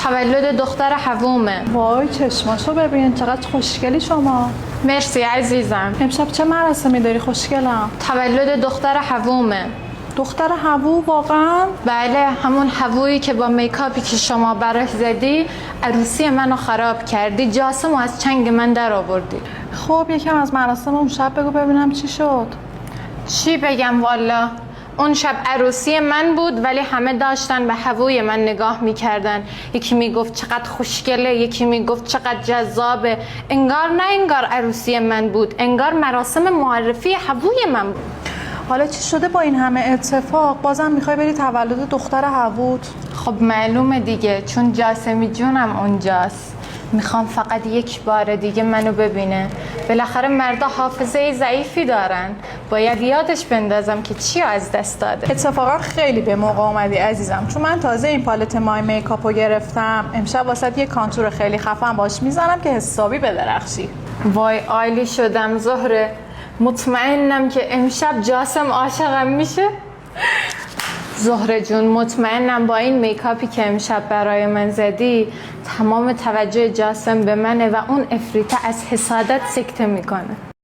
تولد دختر حوومه. وای چشماشو ببین چقدر خوشگلی شما. مرسی عزیزم. امشب چه مراسمی داری خوشگلم؟ تولد دختر حوومه. دختر حوو واقعا؟ بله، همون حوویی که با میکاپی که شما براش زدی عروسی منو خراب کردی، جاسمو از چنگ من در آوردی. خب یکم از مراسم اون شب بگو ببینم چی شد. چی بگم والا؟ اون شب عروسی من بود ولی همه داشتن به حووی من نگاه میکردن. یکی میگفت چقدر خوشگله، یکی میگفت چقدر جذابه. انگار نه انگار عروسی من بود، انگار مراسم معرفی حووی من بود. حالا چی شده با این همه اتفاق بازم میخوای بری تولد دختر حووت؟ خب معلومه دیگه، چون جاسمی جونم اونجاست. میخوام فقط یک بار دیگه منو ببینه. بالاخره مردا حافظه ضعیفی دارن، باید یادش بندازم که چی از دست داده. اتفاقا خیلی به موقع اومدی عزیزم، چون من تازه این پالت مای میکاپو گرفتم. امشب واسه یه کانتور خیلی خفن باش میزنم که حسابی بدرخشی. وای عالی شدم زهره. مطمئنم که امشب جاسم عاشقم میشه. زهره جون مطمئنم با این میکاپی که امشب برای من زدی تمام توجه جاسم به منه و اون افریته از حسادت سکته میکنه.